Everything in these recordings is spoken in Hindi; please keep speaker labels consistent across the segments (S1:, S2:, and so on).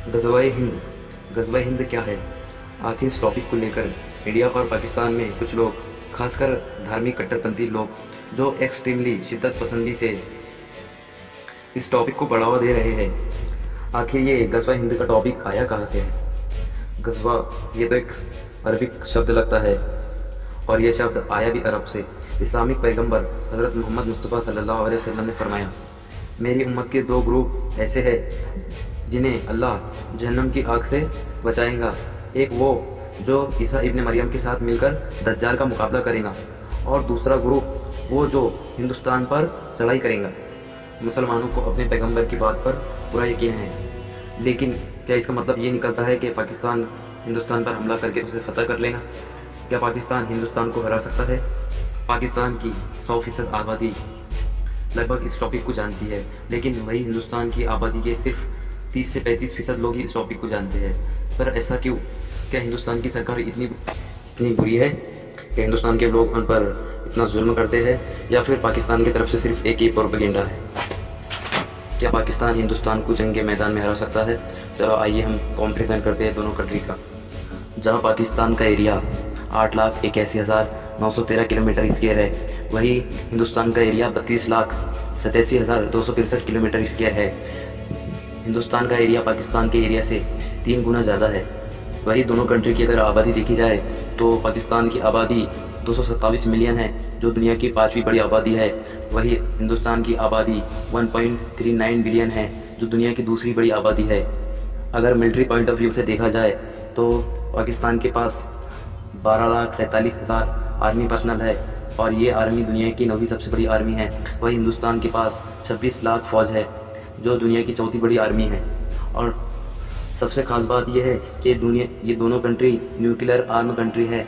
S1: गज़वाए हिंद। गज़वाए हिंद क्या है? आखिर इस टॉपिक को लेकर इंडिया और पाकिस्तान में कुछ लोग, खासकर धार्मिक कट्टरपंथी लोग, जो एक्सट्रीमली शिद्दत पसंदी से इस टॉपिक को बढ़ावा दे रहे हैं। आखिर ये गज़वाए हिंद का टॉपिक आया कहाँ से है? गज़वा, ये तो एक अरबिक शब्द लगता है और ये शब्द आया भी अरब से। इस्लामिक पैगंबर हज़रत मोहम्मद मुस्तफ़ा सल्लल्लाहु अलैहि वसल्लम ने फरमाया, मेरी उम्मत के दो ग्रुप ऐसे हैं जिन्हें अल्लाह जहन्नम की आग से बचाएगा। एक वो जो ईसा इब्न मरियम के साथ मिलकर दज्जाल का मुकाबला करेगा, और दूसरा ग्रुप वो जो हिंदुस्तान पर चढ़ाई करेगा। मुसलमानों को अपने पैगंबर की बात पर पूरा यकीन है, लेकिन क्या इसका मतलब ये निकलता है कि पाकिस्तान हिंदुस्तान पर हमला करके उसे फतह कर लेगा? क्या पाकिस्तान हिंदुस्तान को हरा सकता है? पाकिस्तान की 100% आबादी लगभग इस टॉपिक को जानती है, लेकिन वही हिंदुस्तान की आबादी के सिर्फ 30 से 35% लोग ही इस टॉपिक को जानते हैं। पर ऐसा क्यों? क्या हिंदुस्तान की सरकार इतनी बुरी है कि हिंदुस्तान के लोग उन पर इतना जुल्म करते हैं, या फिर पाकिस्तान की तरफ से सिर्फ एक ही प्रोपेगेंडा है? क्या पाकिस्तान हिंदुस्तान को जंग के मैदान में हरा सकता है? चलो आइए हम कंपेरिजन करते हैं दोनों कंट्री का। जहां पाकिस्तान का एरिया 8,81,913 किलोमीटर स्क्वायर है, वही हिंदुस्तान का एरिया 32,87,263 किलोमीटर स्क्वायर है। हिंदुस्तान का एरिया पाकिस्तान के एरिया से 3 गुना ज़्यादा है। वही दोनों कंट्री की अगर आबादी देखी जाए तो पाकिस्तान की आबादी 227 मिलियन है, जो दुनिया की 5वीं बड़ी आबादी है। वही हिंदुस्तान की आबादी 1.39 बिलियन है, जो दुनिया की दूसरी बड़ी आबादी है। अगर मिलिट्री पॉइंट ऑफ व्यू से देखा जाए तो पाकिस्तान के पास 12,47,000 आर्मी पर्सनल है, और ये आर्मी दुनिया की 9वीं सबसे बड़ी आर्मी है। वही हिंदुस्तान के पास 26 लाख फ़ौज है, जो दुनिया की 4थी बड़ी आर्मी है। और सबसे ख़ास बात यह है कि ये दोनों कंट्री न्यूक्लियर आर्म कंट्री है,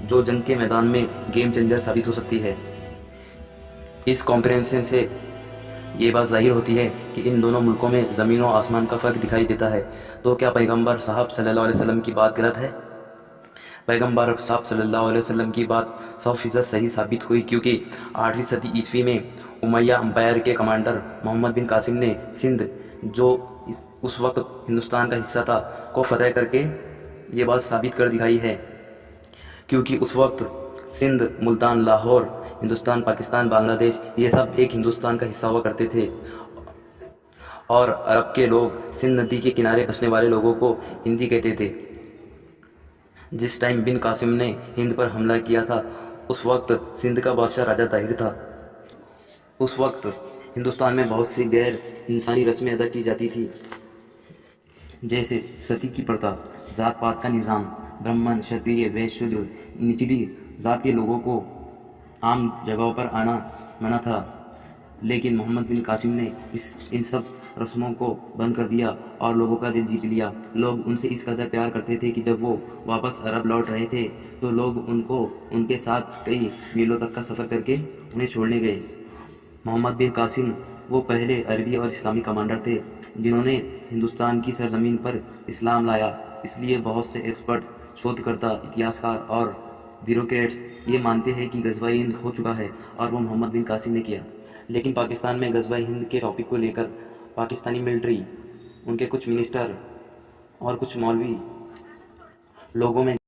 S1: जो जंग के मैदान में गेम चेंजर साबित हो सकती है। इस कॉम्प्रिहेंशन से ये बात ज़ाहिर होती है कि इन दोनों मुल्कों में ज़मीन और आसमान का फ़र्क दिखाई देता है। तो क्या पैगंबर साहब सल्लल्लाहु अलैहि वसल्लम की बात गलत है? पैगंबर साहब सल्लल्लाहु अलैहि वसल्लम की बात 100% सही साबित हुई, क्योंकि 8वीं सदी ईस्वी में उमैया अम्पायर के कमांडर मोहम्मद बिन कासिम ने सिंध, जो उस वक्त हिंदुस्तान का हिस्सा था, को फतह करके ये बात साबित कर दिखाई है। क्योंकि उस वक्त सिंध, मुल्तान, लाहौर, हिंदुस्तान, पाकिस्तान, बांग्लादेश, ये सब एक हिंदुस्तान का हिस्सा हुआ करते थे, और अरब के लोग सिंध नदी के किनारे बसने वाले लोगों को हिंदी कहते थे। जिस टाइम बिन कासिम ने हिंद पर हमला किया था, उस वक्त सिंध का बादशाह राजा ताहिर था। उस वक्त हिंदुस्तान में बहुत सी गैर इंसानी रस्में अदा की जाती थी, जैसे सती की प्रथा, जात पात का निज़ाम, ब्राह्मण, क्षत्रिय, वैश्य, शूद्र, निचली जात के लोगों को आम जगहों पर आना मना था। लेकिन मोहम्मद बिन कासिम ने इन सब रस्मों को बंद कर दिया और लोगों का दिल जीत लिया। लोग उनसे इस कदर प्यार करते थे कि जब वो वापस अरब लौट रहे थे तो लोग उनको उनके साथ कई मीलों तक का सफ़र करके उन्हें छोड़ने गए। मोहम्मद बिन कासिम वो पहले अरबी और इस्लामी कमांडर थे जिन्होंने हिंदुस्तान की सरजमीन पर इस्लाम लाया। इसलिए बहुत से एक्सपर्ट, शोधकर्ता, इतिहासकार और ब्यूरोक्रेट्स ये मानते हैं कि गज़वाए हिंद हो चुका है और वो मोहम्मद बिन कासिम ने किया। लेकिन पाकिस्तान में गज़वाए हिंद के टॉपिक को लेकर पाकिस्तानी मिलिट्री, उनके कुछ मिनिस्टर और कुछ मौलवी लोगों में